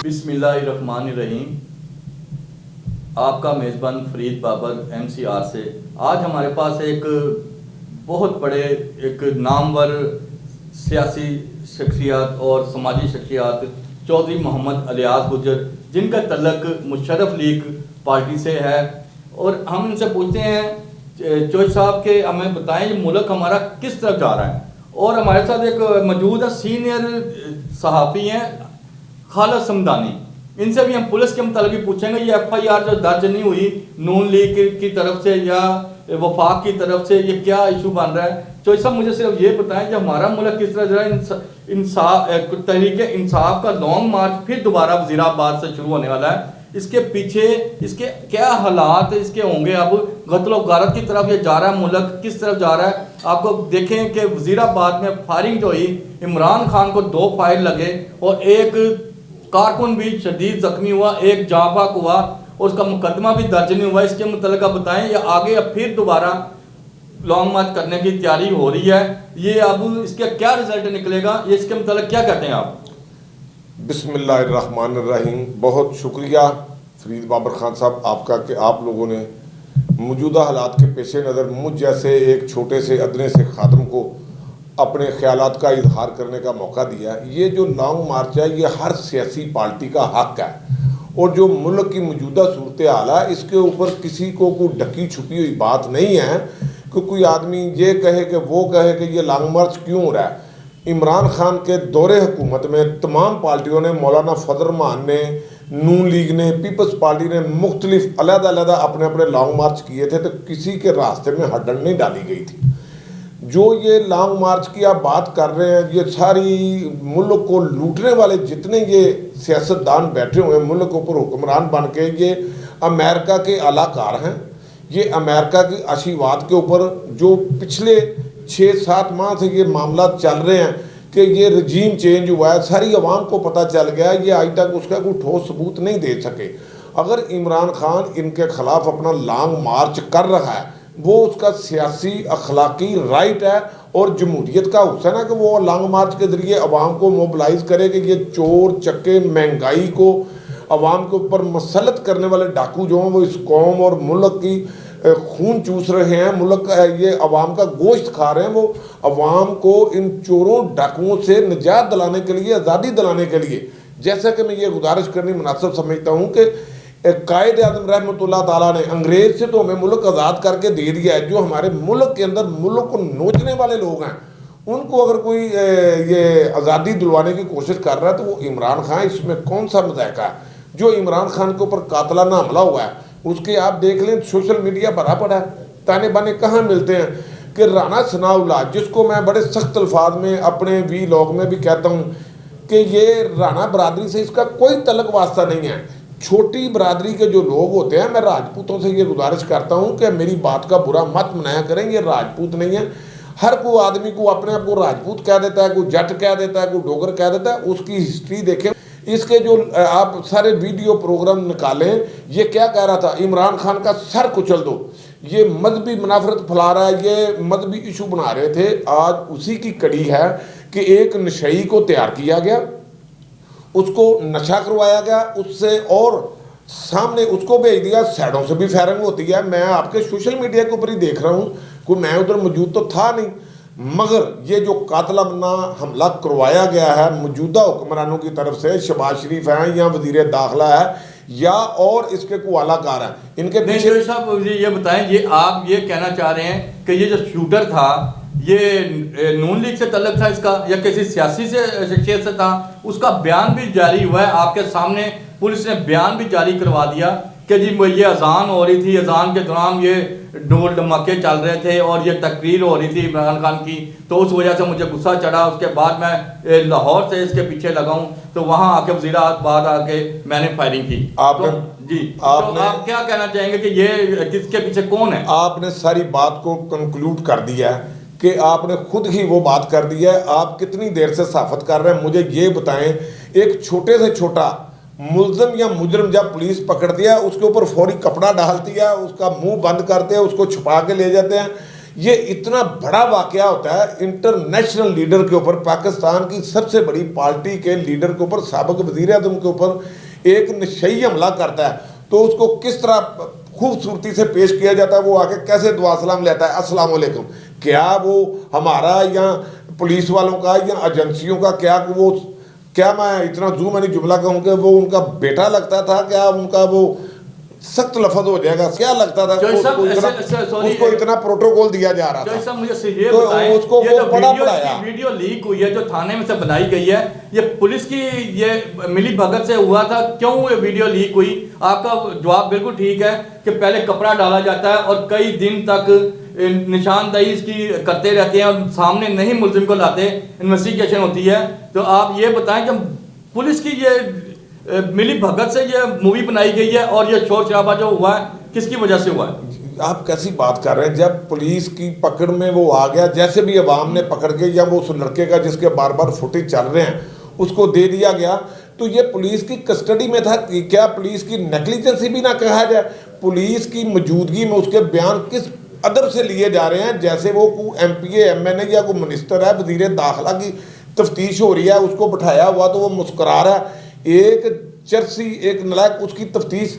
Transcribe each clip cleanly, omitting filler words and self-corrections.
बिस्मिल्लाहिर्रहमानिर्रहीम। आपका मेज़बान फरीद बाबर MCR से आज हमारे पास एक बहुत बड़े एक नामवर सियासी शख्सियत और समाजी शख्सियत चौधरी मोहम्मद अलियास गुजर, जिनका तल्लक मुशर्रफ लीग पार्टी से है, और हम इनसे पूछते हैं चौधरी साहब के हमें बताएं ये मुल्क हमारा किस तरफ जा रहा है। और हमारे साथ एक मौजूद है सीनियर सहाफ़ी हैं खालिद समदानी, इनसे भी हम पुलिस के मतलब भी पूछेंगे ये FIR जो दर्ज नहीं हुई नून लीग की तरफ से या वफाक की तरफ से, ये क्या इशू बन रहा है। तो सब मुझे सिर्फ ये बताएं कि हमारा मुल्क किस तरह जो है इंसाफ तहरीक इंसाफ का लॉन्ग मार्च फिर दोबारा वज़ीराबाद से शुरू होने वाला है, इसके पीछे इसके क्या हालात इसके होंगे। अब गत्ल गारत की तरफ ये जा रहा है, मुल्क किस तरफ जा रहा है। आपको देखें कि वज़ीराबाद में फायरिंग जो हुई, इमरान खान को 2 फायर लगे और एक कारकुन भी शदीद जख्मी हुआ, एक जाँबाक हुआ और उसका मुकदमा भी दर्ज नहीं हुआ। इसके मुतल्लिक़ बताएं या आगे अब फिर दोबारा लॉन्ग मार्च करने की तैयारी हो रही है, ये अब इसका क्या रिजल्ट निकलेगा, ये इसके मुतल्लिक़ क्या कहते हैं आप। बिस्मिल्लाहिर्रहमानिर्रहीम। बहुत शुक्रिया फरीद बाबर खान साहब आपका कि आप लोगों ने मौजूदा हालात के पेश नज़र मुझ जैसे एक छोटे से अदने से खादम को अपने ख्यालात का इजहार करने का मौका दिया। ये जो लॉन्ग मार्च है ये हर सियासी पार्टी का हक है, और जो मुल्क की मौजूदा सूरत हाल है इसके ऊपर किसी को कोई ढकी छुपी हुई बात नहीं है कि कोई आदमी ये कहे कि वो कहे कि ये लॉन्ग मार्च क्यों हो रहा है। इमरान खान के दौरे हुकूमत में तमाम पार्टियों ने, मौलाना फजल रहमान ने, नून लीग ने, पीपल्स पार्टी ने मुख्तलिफ अलग-अलग अपने अपने लॉन्ग मार्च किए थे, तो किसी के रास्ते में हड्डन नहीं डाली गई थी। जो ये लॉन्ग मार्च की आप बात कर रहे हैं, ये सारी मुल्क को लूटने वाले जितने ये सियासतदान बैठे हुए हैं मुल्क के ऊपर हुक्मरान बन के, ये अमेरिका के अलाकार हैं। ये अमेरिका की आशीर्वाद के ऊपर जो पिछले 6-7 माह से ये मामला चल रहे हैं कि ये रजीम चेंज हुआ है, सारी अवाम को पता चल गया है, ये आज तक उसका कोई ठोस सबूत नहीं दे सके। अगर इमरान खान इनके खिलाफ अपना लॉन्ग मार्च कर रहा है, वो उसका सियासी अखलाकी राइट है और जमहूरियत का हुसन है कि वो लॉन्ग मार्च के ज़रिए अवाम को मोबिलाइज करे कि ये चोर चक्के महंगाई को अवाम के ऊपर मसलत करने वाले डाकू जो हैं वो इस कौम और मुल्क की खून चूस रहे हैं, मुल्क ये अवाम का गोश्त खा रहे हैं। वो अवाम को इन चोरों डाकुओं से निजात दिलाने के लिए, आज़ादी दिलाने के लिए, जैसा कि मैं ये गुजारिश करनी मुनासिब समझता हूँ कि कायद आज़म रहमतुल्लाह ताला ने अंग्रेज़ से तो हमें मुल्क आज़ाद करके दे दिया है, जो हमारे मुल्क के अंदर मुल्क को नोचने वाले लोग हैं उनको अगर कोई ये आज़ादी दिलवाने की कोशिश कर रहा है तो वो इमरान खान, इसमें कौन सा मज़ाक़ा है। जो इमरान खान के ऊपर कातलाना हमला हुआ है उसके आप देख लें, सोशल मीडिया भरा पड़ा है, ताने बाने कहाँ मिलते हैं कि राना सनाउल्लाह, जिसको मैं बड़े सख्त अल्फाज में अपने वीलॉग में भी कहता हूँ कि ये राना बरादरी से इसका कोई तल्लुक़ वास्ता नहीं है। छोटी बरादरी के जो लोग होते हैं, मैं राजपूतों से ये गुजारिश करता हूँ कि मेरी बात का बुरा मत मनाया करें, ये राजपूत नहीं है। हर कोई आदमी को अपने आप को राजपूत कह देता है, कोई जट कह देता है, कोई डोगर कह देता है। उसकी हिस्ट्री देखें, इसके जो आप सारे वीडियो प्रोग्राम निकालें, ये क्या कह रहा था, इमरान खान का सर कुचल दो, ये मजहबी मुनाफरत फैला रहा है, ये मजहबी इशू बना रहे थे। आज उसी की कड़ी है कि एक नशई को तैयार किया गया, उसको नशा करवाया गया, उससे और सामने उसको भेज दिया, साइडों से भी फायरिंग होती है। मैं आपके सोशल मीडिया के ऊपर ही देख रहा हूँ, कोई मैं उधर मौजूद तो था नहीं, मगर ये जो कातलाना हमला करवाया गया है मौजूदा हुक्मरानों की तरफ से, शहबाज शरीफ हैं या वज़ीर दाखिला है या और इसके को आलाकार हैं, इनके पीछे साहब मुझे ये बताएं, ये आप ये कहना चाह रहे हैं कि ये जो शूटर था ये नून लीग से तल्लुक़ था इसका या किसी सियासी से शख्सियत से था। उसका बयान भी जारी हुआ है आपके सामने, पुलिस ने बयान भी जारी करवा दिया कि जी ये अजान हो रही थी, अजान के दौरान ये ढोल धमाके चल रहे थे और ये तकरीर हो रही थी इमरान खान की, तो उस वजह से मुझे गुस्सा चढ़ा। उसके बाद मैं लाहौर से इसके पीछे लगा हूँ, तो वहाँ आके वज़ीराबाद आके मैंने फायरिंग की। आपने जी तो आप क्या कहना चाहेंगे कि ये किसके पीछे कौन है। आपने सारी बात को कंक्लूड कर दिया है कि आपने खुद ही वो बात कर दी है। आप कितनी देर से साफत कर रहे हैं मुझे ये बताएं। एक छोटे से छोटा मुल्ज़िम या मुजरम जब पुलिस पकड़ती है उसके ऊपर फौरी कपड़ा डालती है, उसका मुंह बंद करते हैं, उसको छुपा के ले जाते हैं। ये इतना बड़ा वाकया होता है इंटरनेशनल लीडर के ऊपर, पाकिस्तान की सबसे बड़ी पार्टी के लीडर के ऊपर, साबिक वज़ीर आज़म के ऊपर एक नशई हमला करता है, तो उसको किस तरह खूबसूरती से पेश किया जाता है, वो आके कैसे दुआ सलाम लेता है, अस्सलाम वालेकुम। क्या वो हमारा या पुलिस वालों का या एजेंसियों का, क्या मैं इतना मैंने जुमला कहूँ कि वो उनका बेटा लगता था, क्या उनका वो सख्त लफ्ज हो जाएगा, क्या लगता था उसको इतना प्रोटोकॉल दिया जा रहा था। मुझे ये तो उसको ये वो बड़ा पढ़ाया। वीडियो लीक हुई है जो थाने में से बनाई गई है, ये पुलिस की ये मिली भगत से हुआ था, क्यों ये वीडियो लीक हुई? आपका जवाब बिल्कुल ठीक है कि पहले कपड़ा डाला जाता है और कई दिन तक निशानदही इसकी करते रहते हैं और सामने नहीं मुल्जिम को लाते, इन्वेस्टिगेशन होती है। तो आप ये बताएं कि पुलिस की ये मिली भगत से ये मूवी बनाई गई है और ये शोर शराबा जो हुआ है किसकी वजह से हुआ है? आप कैसी बात कर रहे हैं? जब पुलिस की पकड़ में वो आ गया, जैसे भी अवाम ने पकड़ के, या वो उस लड़के का जिसके बार बार फुटेज चल रहे हैं उसको दे दिया गया, तो ये पुलिस की कस्टडी में था। क्या पुलिस की नेग्लिजेंसी भी ना कहा जाए? पुलिस की मौजूदगी में उसके बयान किस अदब से लिए जा रहे हैं, जैसे वो कोई MPA MNA या कोई मिनिस्टर है, वज़ीर दाखिला की तफ्तीश हो रही है, उसको बिठाया हुआ तो वो मुस्कुरा रहा है। एक चर्सी, एक नलायक, उसकी तफ्तीश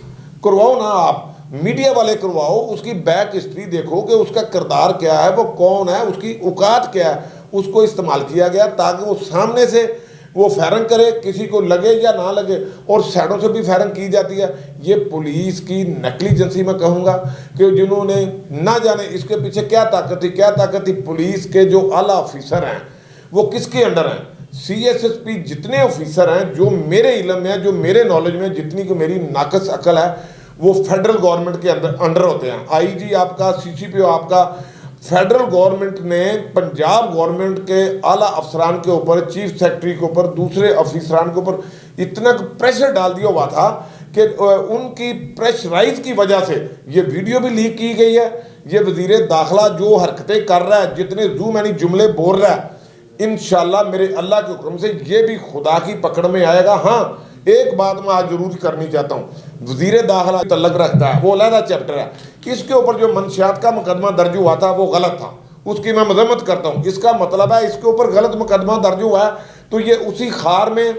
करवाओ ना, आप मीडिया वाले करवाओ, उसकी बैक हिस्ट्री देखो कि उसका किरदार क्या है, वो कौन है, उसकी औकात क्या है। उसको इस्तेमाल किया गया ताकि वो सामने से वो फायरिंग करे, किसी को लगे या ना लगे, और साइडों से भी फायरिंग की जाती है। ये पुलिस की नेग्लिजेंसी मैं कहूँगा कि जिन्होंने ना जाने इसके पीछे क्या ताकत थी। पुलिस के जो आला ऑफिसर हैं वो किसके अंडर हैं? CSSP जितने ऑफिसर हैं, जो मेरे इल्म में है, जो मेरे नॉलेज में, जितनी की मेरी नाकस अकल है, वो फेडरल गवर्नमेंट के अंडर होते हैं। IG आपका, CCPO आपका। फेडरल गवर्नमेंट ने पंजाब गवर्नमेंट के आला अफसरान के ऊपर, चीफ सेक्रेटरी के ऊपर, दूसरे ऑफिसरान के ऊपर इतना प्रेशर डाल दिया हुआ था कि उनकी प्रेशराइज की वजह से ये वीडियो भी लीक की गई है। ये वज़ीर दाखिला जो हरकतें कर रहा है, जितने जुमले बोल रहा है, इंशाल्लाह मेरे अल्लाह के हुक्म से ये भी खुदा की पकड़ में आएगा। हाँ, एक बात मैं आज जरूर करनी चाहता हूँ, वज़ीर दाखिला तल्लक रखता है, वो अलग चैप्टर है। इसके ऊपर जो मंशियात का मुकदमा दर्ज हुआ था वो गलत था, उसकी मैं मजम्मत करता हूँ। इसका मतलब है इसके ऊपर गलत मुकदमा दर्ज हुआ है, तो ये उसी खार में,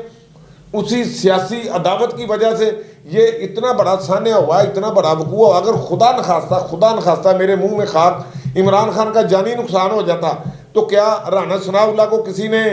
उसी सियासी अदावत की वजह से ये इतना बड़ा सान्या हुआ, इतना बड़ा वकूआ। अगर खुदा न खास्ता मेरे मुंह में खाक, इमरान खान का जानी नुकसान हो जाता, तो क्या राना सनाउल्लाह को किसी ने,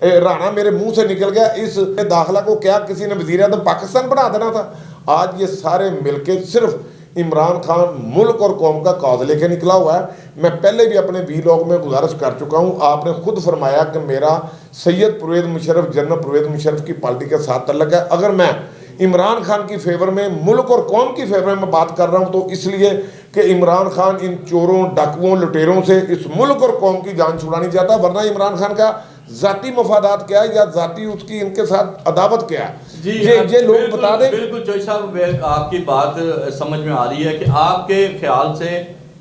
राना मेरे मुंह से निकल गया, इस दाखिला को क्या किसी ने वज़ीर आज़म पाकिस्तान बना देना था? आज ये सारे मिलके सिर्फ इमरान खान मुल्क और कौम का कौज लेके निकला हुआ है। मैं पहले भी अपने वीलॉग में गुजारिश कर चुका हूँ, आपने खुद फरमाया कि मेरा सैयद परवेज़ मुशर्रफ, जनरल परवेज़ मुशर्रफ की पार्टी के साथ तल्लक है। अगर मैं इमरान खान की फेवर में, मुल्क और कौम की फेवर में बात कर रहा हूँ, तो इसलिए कि इमरान खान इन चोरों, डाकुओं, लुटेरों से इस मुल्क और कौम की जान छुड़ानी चाहता, वरना इमरान खान का जाती मफादात क्या है या जाती उसकी इनके साथ अदावत क्या है, ये लोग बता दें। बिल्कुल जोशी साहब, आपकी बात समझ में आ रही है कि आपके ख्याल से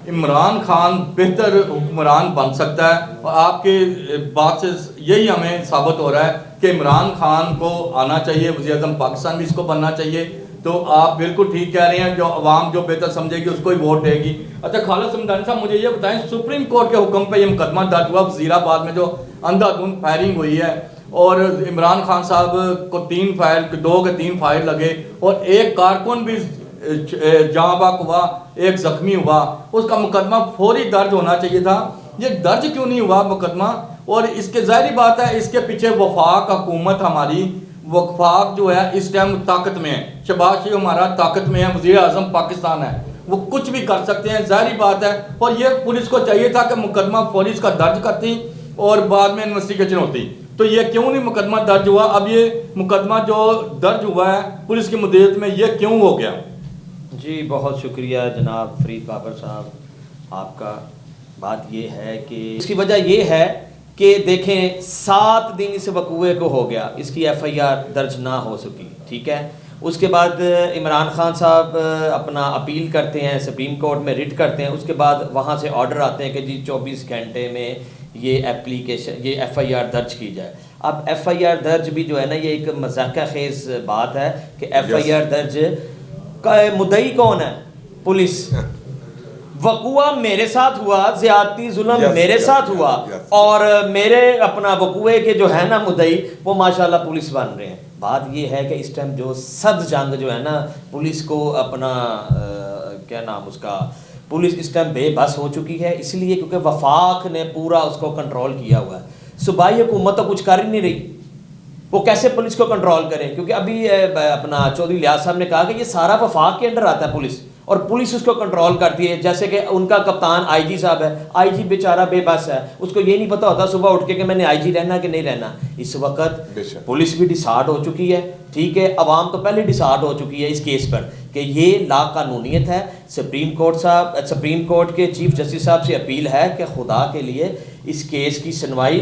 इमरान खान बेहतर हुक्मरान बन सकता है, और आपके बात से यही हमें साबित हो रहा है कि इमरान खान को आना चाहिए, वज़ीर आज़म पाकिस्तान भी इसको बनना चाहिए। तो आप बिल्कुल ठीक कह रहे हैं, जो अवाम जो बेहतर समझेगी उसको ही वोट देगी। अच्छा खालिद समदानी साहब, मुझे ये बताएं, सुप्रीम कोर्ट के हुक्म पे ये मुकदमा दर्ज हुआ वज़ीराबाद में जो अंधाधुंध फायरिंग हुई है, और इमरान खान साहब को 2 के 3 फायर लगे, और एक कारकुन भी जहाँ बाक हुआ, एक जख्मी हुआ, उसका मुकदमा फौरी दर्ज होना चाहिए था। ये दर्ज क्यों नहीं हुआ मुकदमा? और इसके ज़ाहिरी बात है इसके पीछे वफाक हुकूमत, हमारी वफाक जो है इस टाइम ताकत में है, शहबाज शरीफ हमारा ताकत में है, वज़ीर आज़म पाकिस्तान है, वो कुछ भी कर सकते हैं, ज़ाहिरी बात है। और ये पुलिस को चाहिए था कि मुकदमा फौरी इसका दर्ज करती और बाद में इन्वेस्टिगेशन होती। तो ये क्यों नहीं मुकदमा दर्ज हुआ? अब ये मुकदमा जो दर्ज हुआ है पुलिस की मुद्दत में, ये क्यों हो गया? जी बहुत शुक्रिया जनाब फरीद बाबर साहब आपका। बात ये है कि इसकी वजह ये है कि देखें 7 दिन इस वकूए को हो गया, इसकी FIR दर्ज ना हो सकी, ठीक है। उसके बाद इमरान खान साहब अपना अपील करते हैं, सुप्रीम कोर्ट में रिट करते हैं, उसके बाद वहाँ से ऑर्डर आते हैं कि जी 24 घंटे में ये FIR दर्ज की जाए। अब FIR दर्ज भी जो है ना, ये एक मजाक खेज़ बात है कि FIR दर्ज का मुद्दई कौन है? पुलिस। वकुआ मेरे साथ हुआ, ज्यादती जुल्म Yes, मेरे yes, साथ yes, हुआ, yes. और मेरे अपना वकुए के जो है ना मुद्दई वो माशाल्लाह पुलिस बन रहे हैं। बात ये है कि इस टाइम जो सद जंग जो है ना पुलिस को अपना क्या नाम उसका, पुलिस इस टाइम बेबस हो चुकी है, इसलिए क्योंकि वफाक ने पूरा उसको कंट्रोल किया हुआ है। सूबाई हुकूमत तो कुछ कर ही नहीं रही, वो कैसे पुलिस को कंट्रोल करें? क्योंकि अभी अपना चौधरी लियाज साहब ने कहा कि ये सारा वफाक के अंडर आता है पुलिस, और पुलिस उसको कंट्रोल करती है। जैसे कि उनका कप्तान आईजी साहब है, आईजी बेचारा बेबस है, उसको ये नहीं पता होता सुबह उठ के कि मैंने आईजी रहना कि नहीं रहना। इस वक्त पुलिस भी डिसार्ड हो चुकी है, ठीक है, अवाम तो पहले डिसार्ड हो चुकी है इस केस पर कि ये लाकानूनियत है। सुप्रीम कोर्ट के चीफ जस्टिस साहब से अपील है कि खुदा के लिए इस केस की सुनवाई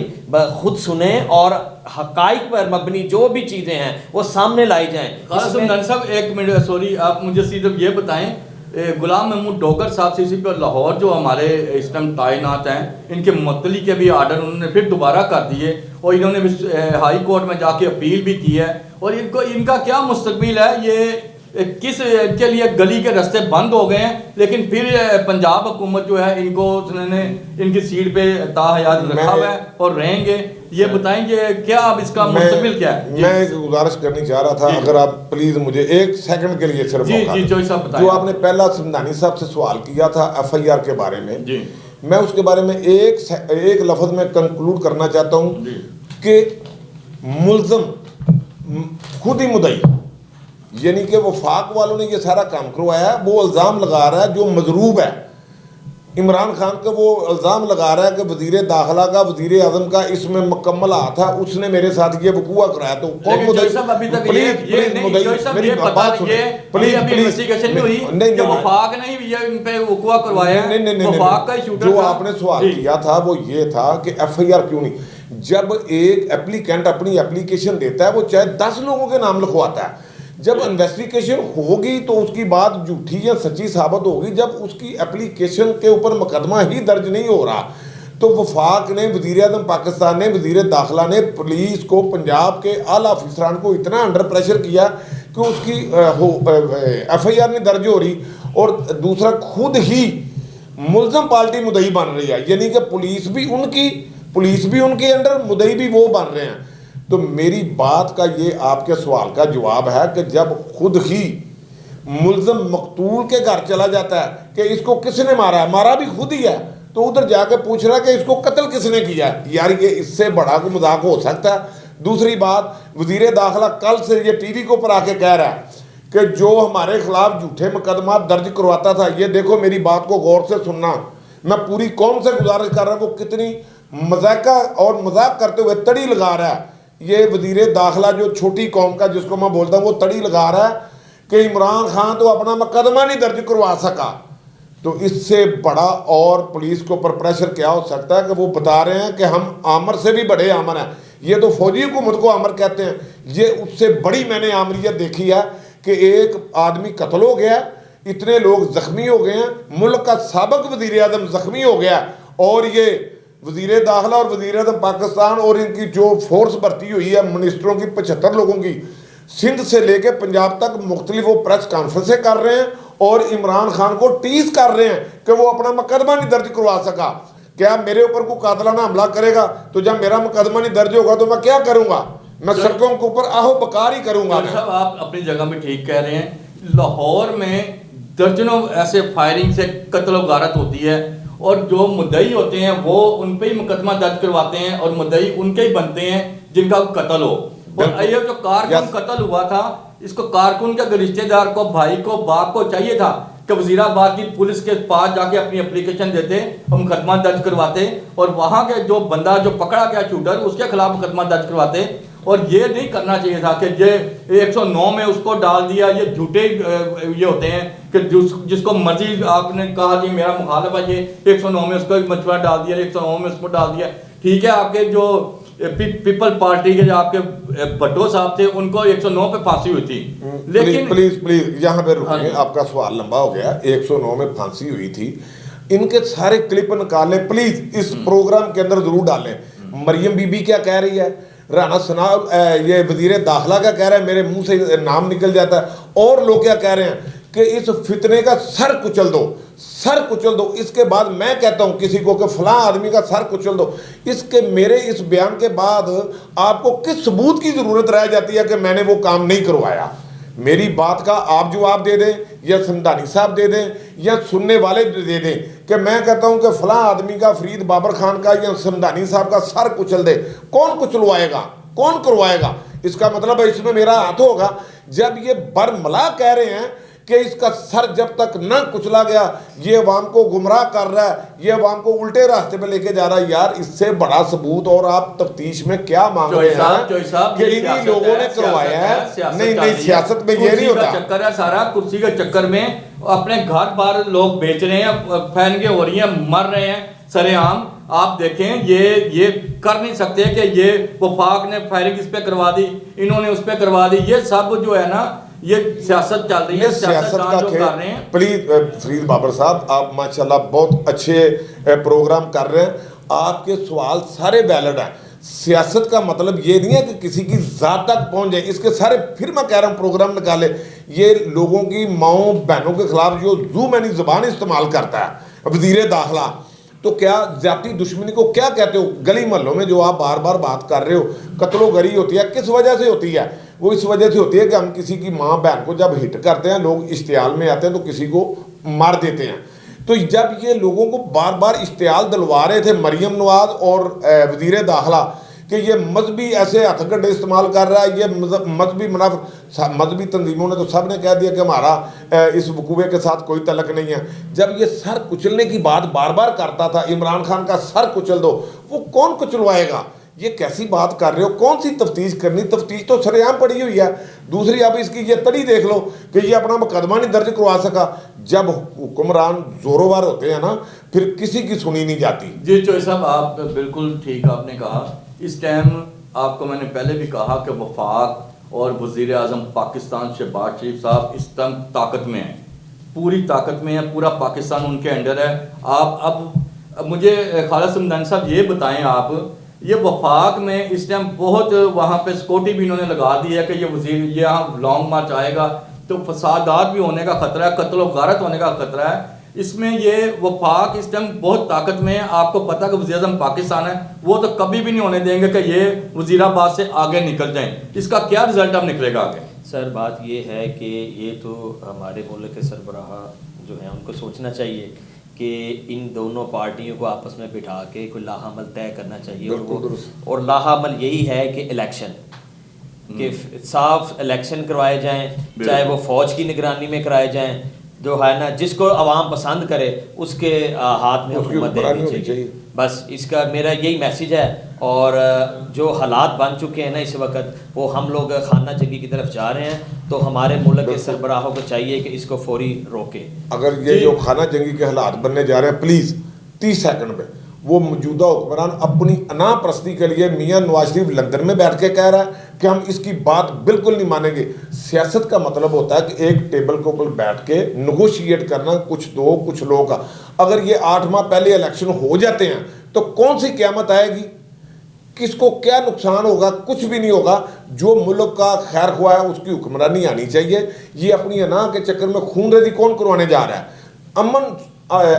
खुद सुने और हकाइक पर मबनी जो भी चीज़ें हैं वो सामने लाई जाएं। साहब एक मिनट, सॉरी, आप मुझे सिर्फ ये बताएं, गुलाम महमूद डोगर साहब से इसी पर लाहौर जो हमारे इस टाइम तैनात हैं, इनके मुअत्तली के भी आर्डर उन्होंने फिर दोबारा कर दिए और इन्होंने भी हाई कोर्ट में जाके अपील भी की है। और इनका क्या मुस्तकबिल है? ये किस के लिए गली के रास्ते बंद हो गए हैं, लेकिन फिर पंजाब हुकूमत जो है इनको उन्होंने इनकी सीट पे ताहयात रखा हुआ है और रहेंगे। ये बताएंगे क्या अब इसका मुस्तकबिल क्या है? मैं एक गुजारिश करनी चाह रहा था, अगर आप प्लीज मुझे एक सेकंड के लिए सिर्फ जो आपने पहला समदानी साहब से सवाल किया था FIR के बारे में जी, मैं उसके बारे में एक लफ्ज में कंक्लूड करना चाहता हूँ कि मुल्ज़म खुद ही मुद्दई, यानी कि वफाक वालों ने ये सारा काम करवाया। वो इल्ज़ाम लगा रहा है जो मजरूब है इमरान खान का, वो इल्ज़ाम लगा रहा है कि वज़ीर दाखिला का, वज़ीर आज़म का इसमें मुकम्मल हाथ था, उसने मेरे साथ ये वकूआ कराया। तो कौन मुद्दई? जो आपने सवाल किया था वो ये था कि FIR क्यों नहीं? जब एक एप्लीकेंट अपनी एप्लीकेशन देता है वो चाहे 10 लोगों के नाम लिखवाता है, जब इन्वेस्टिगेशन होगी तो उसकी बात झूठी या सच्ची साबित होगी। जब उसकी एप्लीकेशन के ऊपर मुकदमा ही दर्ज नहीं हो रहा तो वफाक ने, वज़ीर आज़म पाकिस्तान ने, वज़ीर दाखिला ने पुलिस को, पंजाब के आला अफसरान को इतना अंडर प्रेशर किया कि उसकी FIR नहीं दर्ज हो रही। और दूसरा, खुद ही मुल्ज़म पार्टी मुद्दई बन रही है, यानी कि पुलिस भी उनके अंडर, मुद्दई भी वो बन रहे हैं। तो मेरी बात का ये आपके सवाल का जवाब है कि जब खुद ही मुल्ज़म मकतूल के घर चला जाता है कि इसको किसने मारा है, मारा भी खुद ही है, तो उधर जाके पूछ रहा है कि इसको कत्ल किसने किया है। यार ये इससे बड़ा कोई मजाक हो सकता है? दूसरी बात, वज़ीर दाखिला कल से ये TV को पर आके कह रहा है कि जो हमारे खिलाफ झूठे मुकदमा दर्ज करवाता था, ये देखो मेरी बात को गौर से सुनना, मैं पूरी कौम से गुजारिश कर रहा हूँ, वो कितनी मजाका और मजाक करते हुए तड़ी लगा रहा है। ये वज़ीर दाखिला जो छोटी कौम का, जिसको मैं बोलता हूँ, वो तड़ी लगा रहा है कि इमरान खान तो अपना मुकदमा नहीं दर्ज करवा सका। तो इससे बड़ा और पुलिस के ऊपर प्रेशर क्या हो सकता है कि वो बता रहे हैं कि हम आमर से भी बड़े आमर हैं। ये तो फौजी हुकूमत को आमर कहते हैं, ये उससे बड़ी मैंने आमरीत देखी है कि एक आदमी कत्ल हो गया, इतने लोग जख्मी हो गए हैं, मुल्क का साबिक वज़ीर आज़म जख्मी हो गया, और ये वज़ीर दाखिला और वज़ीर आज़म पाकिस्तान और इनकी जो फोर्स भर्ती हुई है मिनिस्टरों की, 75 लोगों की, सिंध से लेके पंजाब तक मुख्तलिफ वो प्रेस कॉन्फ्रेंसें कर रहे हैं और इमरान खान को टीज कर रहे हैं कि वो अपना मुकदमा नहीं दर्ज करवा सका। क्या मेरे ऊपर कोई कातलाना हमला करेगा तो जब मेरा मुकदमा नहीं दर्ज होगा तो मैं क्या करूंगा? मैं सड़कों के ऊपर आहो बकार ही करूंगा। साहब आप अपनी जगह में ठीक कह रहे हैं। लाहौर में दर्जनों ऐसे फायरिंग से कत्ल गारत होती है और जो मुद्दई होते हैं वो उन पे ही मुकदमा दर्ज करवाते हैं और मुद्दई उनके ही बनते हैं जिनका कत्ल हो। और ये जो कारकुन कत्ल हुआ था, इसको कारकुन के रिश्तेदार को, भाई को, बाप को चाहिए था कि वजीराबाद की पुलिस के पास जाके अपनी एप्लीकेशन देते और मुकदमा दर्ज करवाते और वहाँ के जो बंदा जो पकड़ा गया शूटर उसके खिलाफ मुकदमा दर्ज करवाते। और ये नहीं करना चाहिए था कि ये 109 में उसको डाल दिया। ये झूठे ये होते हैं कि जिसको मर्जी आपने कहा कि मेरा मुखालिफ है, ये 109 में उसको मशवरा डाल दिया, 109 में उसको डाल दिया। ठीक है, आपके जो पीपल पार्टी के जो आपके भट्टो साहब थे उनको 109 पे फांसी हुई थी। लेकिन प्लीज यहाँ पे रुकिए, आपका सवाल लंबा हो गया। 109 में फांसी हुई थी, इनके सारे क्लिप निकालें प्लीज, इस प्रोग्राम के अंदर जरूर डालें। मरियम बीबी क्या कह रही है, राना सना ये वजीर दाखिला क्या कह रहा है, मेरे मुंह से नाम निकल जाता है, और लोग क्या कह रहे हैं कि इस फितने का सर कुचल दो, सर कुचल दो। इसके बाद मैं कहता हूं किसी को कि फलां आदमी का सर कुचल दो, इसके मेरे इस बयान के बाद आपको किस सबूत की जरूरत रह जाती है कि मैंने वो काम नहीं करवाया? मेरी बात का आप जवाब दे दें या समदानी साहब दे दें या सुनने वाले दे दें कि मैं कहता हूं कि फलां आदमी का, फरीद बाबर खान का या समदानी साहब का सर कुचल दे। कौन कुचलवाएगा? कौन करवाएगा? इसका मतलब है इसमें मेरा हाथ होगा। जब ये बरमला कह रहे हैं कि इसका सर जब तक न कुचला गया, ये अवाम को गुमराह कर रहा है, ये अवाम को उल्टे रास्ते पे लेके जा रहा है, यार इससे बड़ा सबूत और आप तफ्तीश में क्या मांग रहे हैं कि इन्हीं लोगों ने करवाया है? नहीं नहीं, सियासत में ये नहीं होता। चक्कर है सारा, कुर्सी के चक्कर में अपने घर बार लोग बेच रहे हैं, फैनगे हो रही हैं, मर रहे हैं सरेआम। आप देखें ये कर नहीं सकते कि ये वफाक ने फायरिंग इस पे करवा दी, इन्होंने उस पे करवा दी। ये सब जो है ना, ये सियासत चल रही है, सियासत का जो कर रहे हैं। प्लीज फरीद बाबर साहब, आप माशाल्लाह बहुत अच्छे प्रोग्राम कर रहे हैं, आपके सवाल सारे वैलिड हैं। सियासत का मतलब ये नहीं है कि किसी की जात तक पहुंच जाए। इसके सारे, फिर मैं कह रहा हूँ, प्रोग्राम निकाले। ये लोगों की माओ बहनों के खिलाफ जो जू मैनी जुबान इस्तेमाल करता है वजीर दाखिला, तो क्या जाति दुश्मनी को क्या कहते हो? गली मोहल्लों में जो आप बार बार बात कर रहे हो, कत्लो गरी होती है, किस वजह से होती है? वो इस वजह से होती है कि हम किसी की माँ बहन को जब हिट करते हैं, लोग इश्तियाल में आते हैं तो किसी को मार देते हैं। तो जब ये लोगों को बार बार इश्तियाल दिलवा रहे थे मरियम नवाज और वजीर दाखिला कि ये मजहबी ऐसे हथकंडे इस्तेमाल कर रहा है, ये मजहबी मजहबी तंजीमों ने तो सब ने कह दिया कि हमारा इस वकूए के साथ कोई तलक नहीं है। जब ये सर कुचलने की बात बार बार करता था, इमरान खान का सर कुचल दो, वो कौन कुचलवाएगा? ये कैसी बात कर रहे हो? कौन सी तफ्तीश करनी? तफ्तीश तो सरेआम पड़ी हुई है। दूसरी, अब इसकी ये तड़ी देख लो कि ये अपना मुकदमा नहीं दर्ज करवा सका। जब हुक्मरान जोरोवार होते हैं ना, फिर किसी की सुनी नहीं जाती। जी चोई साहब, आप बिल्कुल ठीक आपने कहा। इस टाइम आपको मैंने पहले भी कहा कि वफाक और वज़ीर आज़म पाकिस्तान शहबाज शरीफ साहब इस टाइम ताकत में हैं, पूरी ताकत में है, पूरा पाकिस्तान उनके अंडर है। आप अब मुझे खालिद समदानी साहब ये बताएं, आप ये वफाक में इस टाइम बहुत वहाँ पे सिक्योरिटी भी इन्होंने लगा दी है कि ये वजीर यहाँ लॉन्ग मार्च आएगा तो फसादात भी होने का खतरा है, कत्ल गारत होने का खतरा है। इसमें ये वफाक इस टाइम बहुत ताकत में है। आपको पता कि वज़ीर आज़म पाकिस्तान है, वो तो कभी भी नहीं होने देंगे कि ये वज़ीराबाद से आगे निकल जाएं। इसका क्या रिजल्ट अब निकलेगा आगे? सर, बात ये है कि ये तो हमारे मुल्क के सरबराह जो हैं उनको सोचना चाहिए कि इन दोनों पार्टियों को आपस में बिठा के कोई लाहमल तय करना चाहिए। और लाहमल यही है कि इलेक्शन के साफ इलेक्शन करवाए जाएं, चाहे वो फ़ौज की निगरानी में कराए जाएं, जो है ना, जिसको आवाम पसंद करे उसके हाथ में हुकूमत देनी चाहिए। बस इसका मेरा यही मैसेज है। और जो हालात बन चुके हैं ना इस वक्त, वो हम लोग खाना जंगी की तरफ जा रहे हैं, तो हमारे मुल्क के सरबराहों को चाहिए कि इसको फौरी रोके। अगर ये जो खाना जंगी के हालात बनने जा रहे हैं, प्लीज़ 30 सेकंड में, वो मौजूदा हुक्मरान अपनी अनापरस्ती के लिए मियाँ नवाज शरीफ लंदन में बैठ के कह रहा है कि हम इसकी बात बिल्कुल नहीं मानेंगे। सियासत का मतलब होता है कि एक टेबल के ऊपर बैठ के नेगोशिएट करना, कुछ दो कुछ लोगों का। अगर ये 8 माह पहले इलेक्शन हो जाते हैं तो कौन सी क़यामत आएगी? किसको क्या नुकसान होगा? कुछ भी नहीं होगा। जो मुल्क का खैर ख्वाह है उसकी हुक्मरानी आनी चाहिए। ये अपनी अना के चक्कर में खून रेजी कौन करवाने जा रहा है?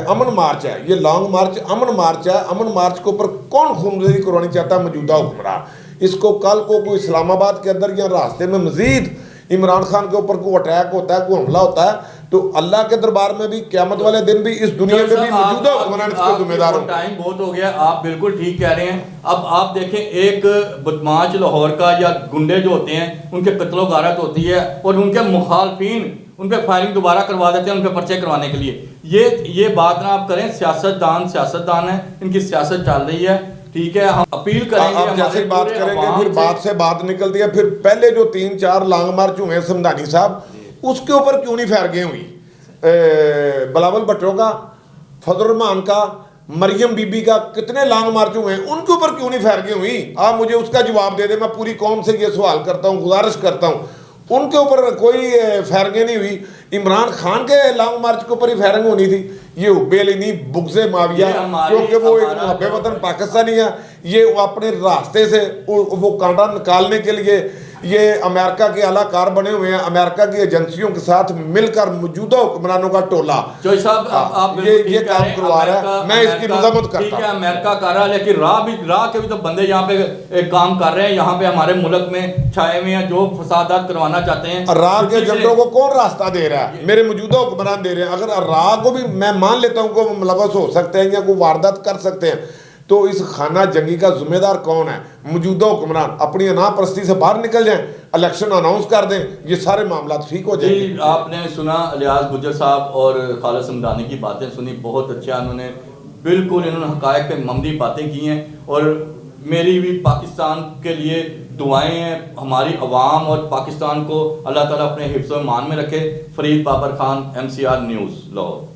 अमन मार्च है, ये लॉन्ग मार्च अमन मार्च है। अमन मार्च के ऊपर कौन खूनरेजी करवानी चाहता है? मौजूदा हुक्मरान। इसको कल को कोई इस्लामाबाद के अंदर या रास्ते में मजीद इमरान खान के ऊपर कोई अटैक होता है, कोई हमला होता है, तो अल्लाह के दरबार में भी क़यामत वाले दिन भी इस दुनिया में भी मौजूदा हुक्मरान इसके जिम्मेदार होंगे। टाइम बहुत हो गया, आप बिल्कुल ठीक कह रहे हैं। अब आप देखें, एक बदमाश लाहौर का या गुंडे जो होते हैं उनके कत्लो गारत होती है और उनके मुखालफिन उन पर फायरिंग दोबारा करवा देते हैं, उन पर पर्चे करवाने के लिए। ये बात ना आप करें। सियासतदान है, इनकी सियासत चल रही है, ठीक है। हम अपील करेंगे, आप जैसे बात करेंगे फिर बात से बात निकलती है। फिर पहले जो 3-4 लॉन्ग मार्च हुए समदानी साहब, उसके ऊपर क्यों नहीं फैर गए हुई? बिलावल भुट्टो का, फजल रहमान का, मरियम बीबी का कितने लॉन्ग मार्च हुए हैं, उनके ऊपर क्यों नहीं फैर गई हुई? आप मुझे उसका जवाब दे दे। मैं पूरी कौम से ये सवाल करता हूँ, गुजारिश करता हूँ, उनके ऊपर कोई फायरिंग नहीं हुई। इमरान खान के लॉन्ग मार्च के ऊपर ही फायरिंग होनी थी। ये हुब्बेल नहीं, बुग़्ज़े माविया, क्योंकि वो एक मुहब्बे वतन पाकिस्तानी है। ये वो अपने रास्ते से वो कांटा निकालने के लिए ये अमेरिका के अलाकार बने हुए हैं, अमेरिका की एजेंसियों के साथ मिलकर मौजूदा हुक्मरानों का टोला चौधरी साहब आप ये काम करवा रहा है। मैं इसकी मजम्मत करता हूं। ठीक है, अमेरिका कर रहा है, लेकिन राह के भी तो बंदे यहाँ पे एक काम कर रहे हैं, यहाँ पे हमारे मुल्क में छाए हुए हैं जो फसादात करवाना चाहते हैं। राह के एजेंटों को कौन रास्ता दे रहा है? मेरे मौजूदा हुक्मरान दे रहे हैं। अगर राह को भी मैं मान लेता हूँ को मुलव्वस हो सकते हैं या कोई वारदात कर सकते हैं, तो इस खाना जंगी का जिम्मेदार कौन है? मौजूदा हुक्मरान अपनी अनापरस्ती से बाहर निकल जाएं, इलेक्शन अनाउंस कर दें, ये सारे मामला ठीक हो जाएंगे। आपने सुना लियाज गुज्जर साहब और खालिद समदानी की बातें सुनी, बहुत अच्छा, उन्होंने बिल्कुल इन्होंने हकायक पे मबनी बातें की हैं। और मेरी भी पाकिस्तान के लिए दुआएं हैं, हमारी अवाम और पाकिस्तान को अल्लाह ताला अपने हिफ्ज़-ओ-ईमान में रखे। Farid Babar Khan, MCR news, Lahore.